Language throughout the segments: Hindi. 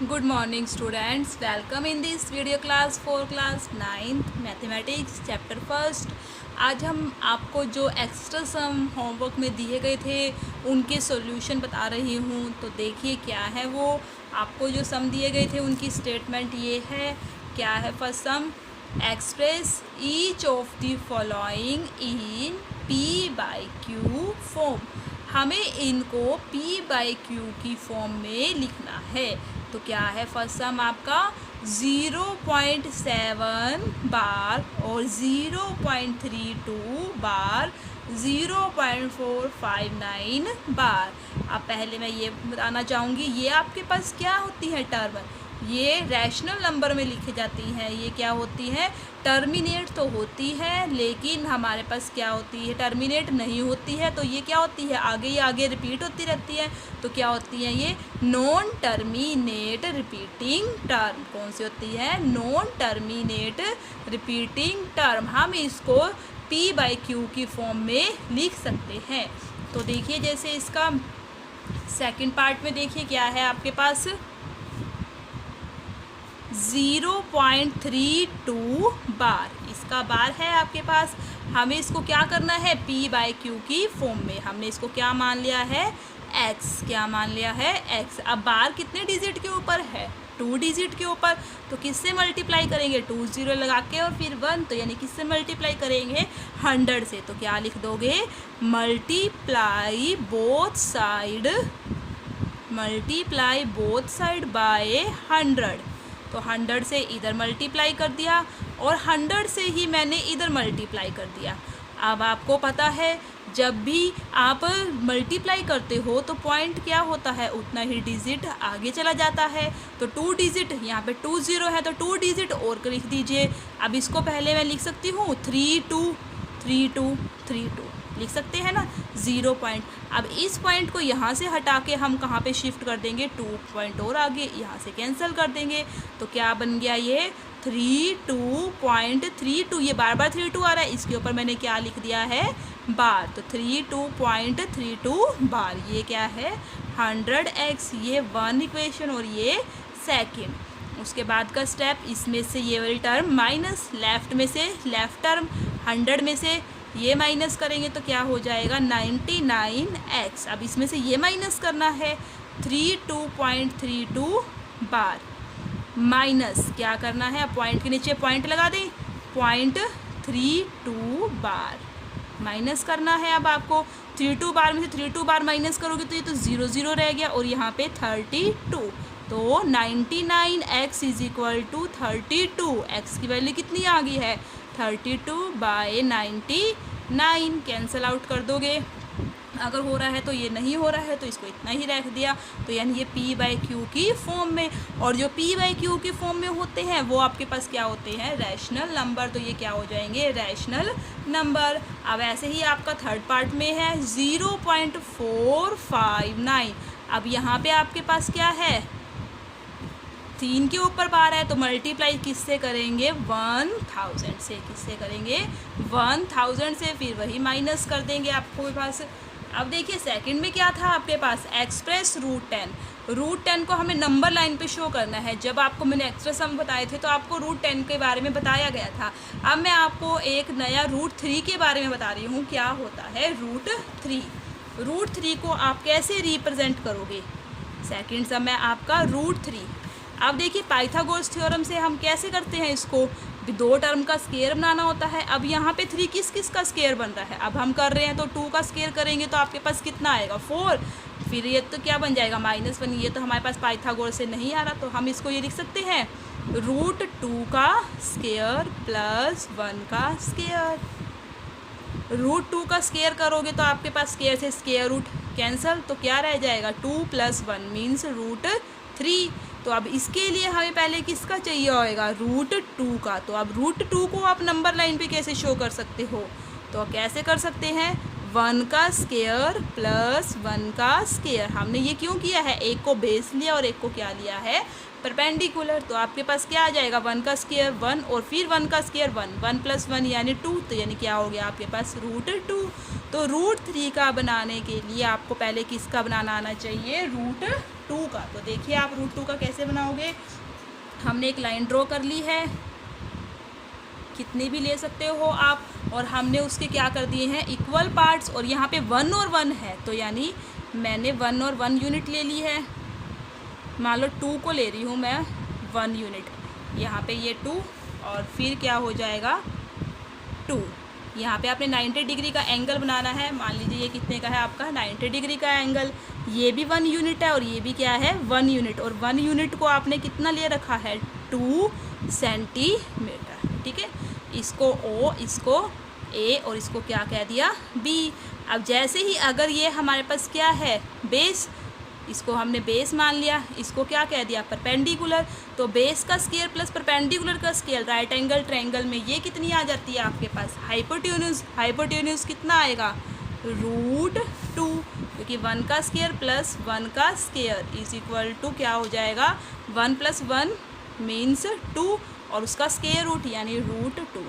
Good morning students, welcome in this video class for class 9th mathematics chapter first. आज हम आपको जो एक्स्ट्रा सम होमवर्क में दिए गए थे उनके सॉल्यूशन बता रही हूँ। तो देखिए क्या है वो, आपको जो सम दिए गए थे उनकी स्टेटमेंट ये है। क्या है first sum, express each of the following in p/q form. हमें इनको p/q की फॉर्म में लिखना है। तो क्या है फर्स्ट सम आपका 0.7 बार और 0.32 बार 0.459 बार। अब पहले मैं ये बताना चाहूँगी, ये आपके पास क्या होती है टर्म, ये रैशनल नंबर में लिखी जाती हैं। ये क्या होती है, टर्मिनेट तो होती है लेकिन हमारे पास क्या होती है, टर्मिनेट नहीं होती है। तो ये क्या होती है, आगे ही आगे रिपीट होती रहती है। तो क्या होती है ये, नॉन टर्मिनेट रिपीटिंग टर्म। कौन सी होती है, नॉन टर्मिनेट रिपीटिंग टर्म। हम इसको p/q की फॉर्म में लिख सकते हैं। तो देखिए जैसे इसका सेकंड पार्ट में देखिए क्या है आपके पास, 0.32 बार, इसका बार है आपके पास। हमें इसको क्या करना है, p/q की फॉर्म में। हमने इसको क्या मान लिया है, x। क्या मान लिया है, x। अब बार कितने डिजिट के ऊपर है, 2 डिजिट के ऊपर। तो किससे मल्टीप्लाई करेंगे, 2 0 लगा के और फिर 1। तो यानी किससे मल्टीप्लाई करेंगे, 100 से। तो क्या लिख दोगे, मल्टीप्लाई बोथ साइड बाय 100। तो 100 से इधर मल्टीप्लाई कर दिया और 100 से ही मैंने इधर मल्टीप्लाई कर दिया। अब आपको पता है जब भी आप मल्टीप्लाई करते हो तो पॉइंट क्या होता है, उतना ही डिजिट आगे चला जाता है। तो 2 डिजिट, यहाँ पे 2 0 है तो 2 डिजिट और लिख दीजिए। अब इसको पहले मैं लिख सकती हूँ 3 2 3 2 3 2 लिख सकते हैं ना, 0 पॉइंट। अब इस पॉइंट को यहाँ से हटा के हम कहाँ पे शिफ्ट कर देंगे, 2 पॉइंट और आगे, यहाँ से कैंसिल कर देंगे। तो क्या बन गया ये 32.32। ये बार बार 32 आ रहा है, इसके ऊपर मैंने क्या लिख दिया है, बार। तो 32.32 बार। ये क्या है, 100x। ये 1 इक्वेशन और ये सेकेंड। उसके बाद का स्टेप, इसमें से ये वाली टर्म माइनस, लेफ्ट में से लेफ्ट टर्म 100 में से ये माइनस करेंगे तो क्या हो जाएगा, 99x। अब इसमें से ये माइनस करना है, 32.32 बार माइनस क्या करना है, पॉइंट के नीचे पॉइंट लगा दें, 0.32 बार माइनस करना है। अब आपको 32 बार में से 32 बार माइनस करोगे तो ये तो 0 0 रह गया और यहाँ पे 32। तो 99x is equal to 32। x की वैल्यू कितनी आ गई है, 32/99। कैंसिल आउट कर दोगे, अगर हो रहा है तो ये नहीं हो रहा है तो इसको इतना ही रख दिया। तो यानी ये p/q की फॉर्म में। और जो p/q की फॉर्म में होते हैं वो आपके पास क्या होते हैं, रैशनल नंबर। तो ये क्या हो जाएंगे, रैशनल नंबर। अब ऐसे ही आपका थर्ड पार्ट में है 0.459। अब यहाँ पे आपके पास क्या है, 3 के ऊपर बार है तो मल्टीप्लाई किससे करेंगे, 1000 से। किससे करेंगे, 1000 से। फिर वही माइनस कर देंगे आपको पास। अब देखिए सेकंड में क्या था आपके पास, एक्सप्रेस √10 को हमें नंबर लाइन पे शो करना है। जब आपको मैंने एक्स्ट्रा सम बताए थे तो आपको √10 के बारे में बताया गया था। अब मैं आपको एक नया √3 के बारे में बता रही हूँ। क्या होता है √3 को आप कैसे रिप्रेजेंट करोगे। सेकंड सम है आपका √3। अब देखिए पाइथागोरस थ्योरम से हम कैसे करते हैं इसको, 2 टर्म का स्केयर बनाना होता है। अब यहाँ पे 3 किस किस का स्केयर बन रहा है, अब हम कर रहे हैं तो 2 का स्केयर करेंगे तो आपके पास कितना आएगा, 4। फिर ये तो क्या बन जाएगा, -1। ये तो हमारे पास पाइथागोरस से नहीं आ रहा तो हम इसको ये लिख सकते हैं √2 का स्केयर प्लस 1 का स्केयर। √2 का स्केयर करोगे तो आपके पास स्केयर से स्केयर रूट कैंसल, तो क्या रह जाएगा, 2 + 1 मीन्स √3। तो अब इसके लिए हमें पहले किसका चाहिए होएगा, √2 का। तो अब √2 को आप नंबर लाइन पे कैसे शो कर सकते हो, तो कैसे कर सकते हैं, 1 का स्क्वायर प्लस 1 का स्क्वायर। हमने ये क्यों किया है, एक को बेस लिया और एक को क्या लिया है, परपेंडिकुलर। तो आपके पास क्या आ जाएगा, 1 का स्क्वायर 1 और फिर 1 का स्क्वायर 1, 1 प्लस 1 यानी 2, तो यानी क्या हो गया आपके पास √2। तो √3 का बनाने के लिए आपको पहले किसका बनाना आना चाहिए, √2 का। तो देखिए आप √2 का कैसे बनाओगे। हमने एक लाइन ड्रॉ कर ली है, कितने भी ले सकते हो आप, और हमने उसके क्या कर दिए हैं इक्वल पार्ट्स, और यहाँ पे 1 और 1 है, तो यानी मैंने 1 और 1 यूनिट ले ली है। मान लो 2 को ले रही हूँ मैं 1 यूनिट, यहाँ पे ये 2 और फिर क्या हो जाएगा 2। यहाँ पे आपने 90 डिग्री का एंगल बनाना है। मान लीजिए ये कितने का है आपका 90 डिग्री का एंगल, ये भी 1 यूनिट है और ये भी क्या है 1 यूनिट, और 1 यूनिट को आपने कितना ले रखा है 2 सेंटीमीटर। ठीक है, इसको O, इसको A और इसको क्या कह दिया B। अब जैसे ही अगर ये हमारे पास क्या है बेस, इसको हमने बेस मान लिया, इसको क्या कह दिया परपेंडिकुलर, तो बेस का स्केयर प्लस परपेंडिकुलर का स्केयर राइट एंगल ट्रायंगल में ये कितनी आ जाती है आपके पास हाइपोटेन्यूज। हाइपोटेन्यूज कितना आएगा √2, क्योंकि 1 का स्केयर प्लस 1 का स्केयर इज इक्वल टू क्या हो जाएगा 1 + 1 मीन्स 2 और उसका स्केयर रूट यानी √2।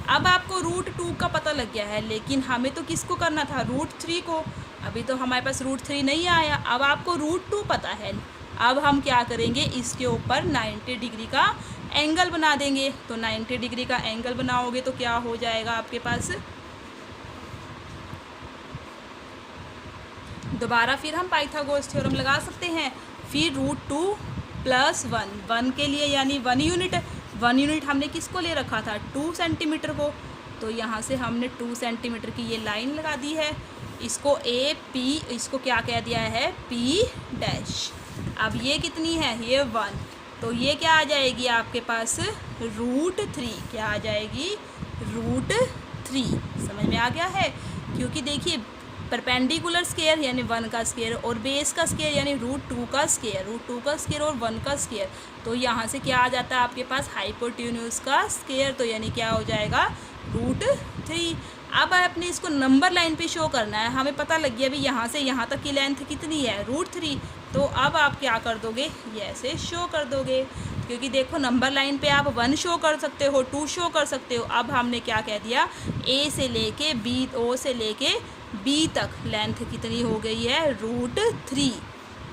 अब आपको √2 का पता लग गया है, लेकिन हमें तो किसको करना था √3 को। अभी तो हमारे पास √3 नहीं आया, अब आपको √2 पता है। अब हम क्या करेंगे, इसके ऊपर 90 डिग्री का एंगल बना देंगे। तो 90 डिग्री का एंगल बनाओगे तो क्या हो जाएगा आपके पास, दोबारा फिर हम पाइथागोरस थ्योरम लगा सकते हैं। फिर √2 + 1 के लिए यानी 1 यूनिट, 1 यूनिट हमने किसको ले रखा था 2 सेंटीमीटर को, तो यहाँ से हमने 2 सेंटीमीटर की ये लाइन लगा दी है। इसको A P, इसको क्या कह दिया है P'। अब ये कितनी है ये 1, तो ये क्या आ जाएगी आपके पास √3, क्या आ जाएगी √3। समझ में आ गया है, क्योंकि देखिए परपेंडिकुलर स्केयर यानी 1 का स्केयर और बेस का स्केयर यानी √2 का स्केयर, √2 का स्केयर और 1 का स्केयर, तो यहाँ से क्या आ जाता है आपके पास हाइपोटेन्यूज का स्केयर, तो यानी क्या हो जाएगा √3। अब आपने इसको नंबर लाइन पे शो करना है। हमें पता लग गया अभी यहाँ से यहाँ तक की लेंथ कितनी है √3, तो अब आप क्या कर दोगे ये ऐसे शो कर दोगे, क्योंकि देखो नंबर लाइन पे आप 1 शो कर सकते हो 2 शो कर सकते हो। अब हमने क्या कह दिया A से लेके B, O से लेके B तक लेंथ कितनी हो गई है √3,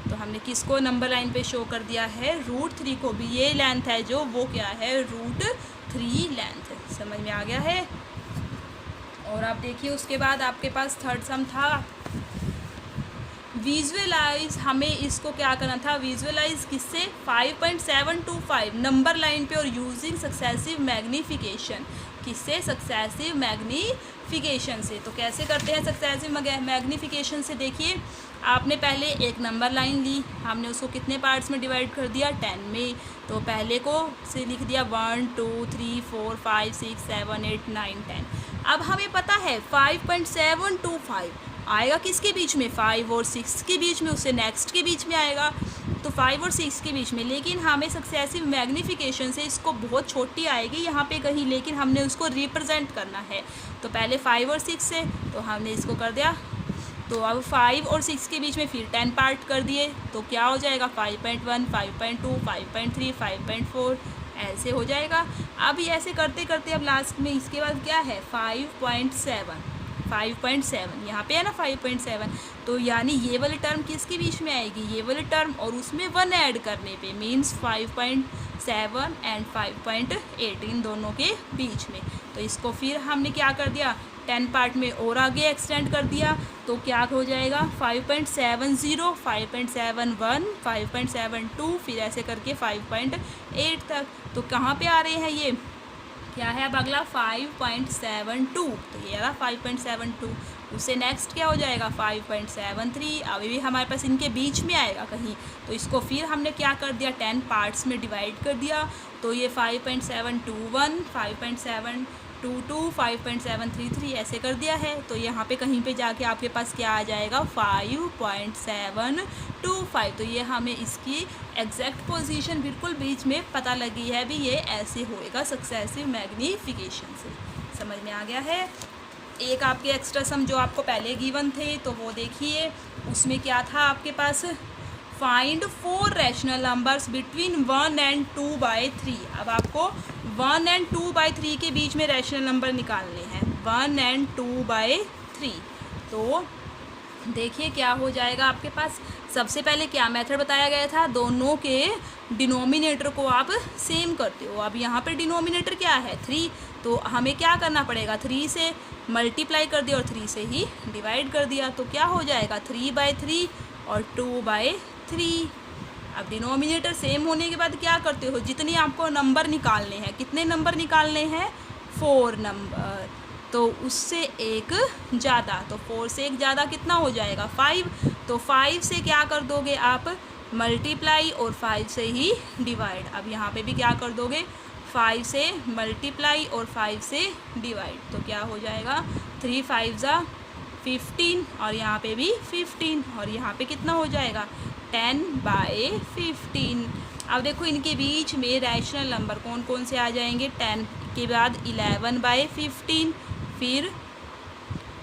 तो हमने किसको नंबर लाइन पे शो कर दिया है √3 को भी। ये लेंथ है जो वो क्या है √3 लेंथ। समझ में आ गया है। और आप देखिए उसके बाद आपके पास थर्ड सम था विजुअलाइज। हमें इसको क्या करना था विजुअलाइज किससे 5.725 नंबर लाइन पे और यूजिंग सक्सेसिव मैग्नीफिकेशन, किससे सक्सेसिव मैग्नीफिकेशन से। तो कैसे करते हैं सक्सेसिव मैग्नीफिकेशन से, देखिए आपने पहले एक नंबर लाइन ली, हमने उसको कितने पार्ट्स में डिवाइड कर दिया 10 में, तो पहले को से लिख दिया 1 2 3 4 5 6 7 8 9 10। अब हमें पता है 5.725 आएगा किसके बीच में 5 और 6 के बीच में, उससे नेक्स्ट के बीच में आएगा, तो 5 और 6 के बीच में। लेकिन हमें सक्सेसिव मैग्नीफिकेशन से इसको बहुत छोटी आएगी यहाँ पे कहीं, लेकिन हमने उसको रिप्रेजेंट करना है। तो पहले 5 और 6 से तो हमने इसको कर दिया, तो अब 5 और 6 के बीच में फिर 10 पार्ट कर दिए, तो क्या हो जाएगा 5.1 5.2 5.3 5.4 ऐसे हो जाएगा। अब ये ऐसे करते करते अब लास्ट में इसके बाद क्या है 5.7 यहाँ पे है ना 5.7, तो यानी ये वाली टर्म किसके बीच में आएगी ये वाली टर्म, और उसमें 1 ऐड करने पे मीन्स 5.7 एंड 5.8 इन दोनों के बीच में। तो इसको फिर हमने क्या कर दिया 10 पार्ट में और आगे एक्सटेंड कर दिया, तो क्या हो जाएगा 5.70 5.71 5.72 फिर ऐसे करके 5.8 तक। तो कहाँ पे आ रहे हैं ये क्या है अब अगला 5.72, तो ये रहा 5.72, उससे नेक्स्ट क्या हो जाएगा 5.73, अभी भी हमारे पास इनके बीच में आएगा कहीं, तो इसको फिर हमने क्या कर दिया 10 पार्ट्स में डिवाइड कर दिया, तो ये 5.721 5.722 5.733 ऐसे कर दिया है। तो यहाँ पे कहीं पे जाके आपके पास क्या आ जाएगा 5.725, तो ये हमें इसकी एग्जैक्ट पोजीशन बिल्कुल बीच में पता लगी है भी, ये ऐसे होएगा सक्सेसिव मैग्नीफिकेशन से। समझ में आ गया है। एक आपके एक्स्ट्रा सम जो आपको पहले गिवन थे, तो वो देखिए उसमें क्या था आपके पास, find 4 rational numbers between 1 and 2/3। अब आपको 1 and 2/3 के बीच में रैशनल नंबर निकालने हैं, 1 and 2/3। तो देखिए क्या हो जाएगा आपके पास। सबसे पहले क्या मेथड बताया गया था, दोनों के डिनोमिनेटर को आप सेम करते हो। अब यहाँ पे डिनोमिनेटर क्या है 3, तो हमें क्या करना पड़ेगा, 3 से मल्टीप्लाई कर दिया और 3 से ही डिवाइड कर दिया, तो क्या हो जाएगा 3/3 और 2/3। अब डिनोमिनेटर सेम होने के बाद क्या करते हो, जितने आपको नंबर निकालने हैं, कितने नंबर निकालने हैं, 4 नंबर, तो उससे एक ज़्यादा, तो 4 से एक ज़्यादा कितना हो जाएगा 5, तो 5 से क्या कर दोगे आप मल्टीप्लाई और 5 से ही डिवाइड। अब यहाँ पे भी क्या कर दोगे, 5 से मल्टीप्लाई और 5 से डिवाइड, तो क्या हो जाएगा 3 5 ज़ा 15 और यहाँ पे भी 15 और यहाँ पे कितना हो जाएगा 10/15। अब देखो इनके बीच में रैशनल नंबर कौन कौन से आ जाएंगे, 10 के बाद 11/15, फिर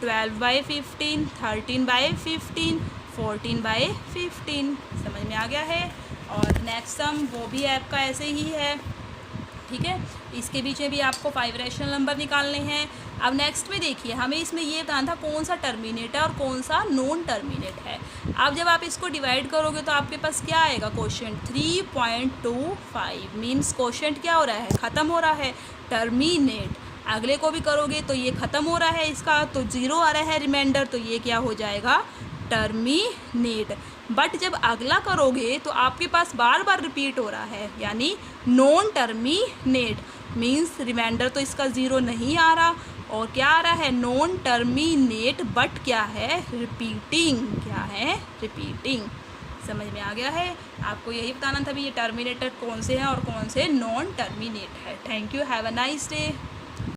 12/15, 13/15, 14/15। समझ में आ गया है। और नेक्स्ट सम वो भी आपका ऐसे ही है, ठीक है। इसके बीच में भी आपको 5 रैशनल नंबर निकालने हैं। अब नेक्स्ट में देखिए हमें इसमें ये बताना था कौन सा टर्मिनेट है और कौन सा नॉन टर्मिनेट है। अब जब आप इसको डिवाइड करोगे तो आपके पास क्या आएगा क्वेश्चन 3.25 मीन्स क्वेश्चन क्या हो रहा है, ख़त्म हो रहा है, टर्मिनेट। अगले को भी करोगे तो ये ख़त्म हो रहा है इसका, तो 0 आ रहा है रिमाइंडर, तो ये क्या हो जाएगा टर्मिनेट। बट जब अगला करोगे तो आपके पास बार बार रिपीट हो रहा है, यानी नॉन टर्मिनेट मीन्स रिमाइंडर तो इसका 0 नहीं आ रहा, और क्या आ रहा है नॉन टर्मिनेट, बट क्या है रिपीटिंग, क्या है रिपीटिंग। समझ में आ गया है। आपको यही बताना था भी ये टर्मिनेटर कौन से हैं और कौन से नॉन टर्मिनेट है। Thank you, have a nice day.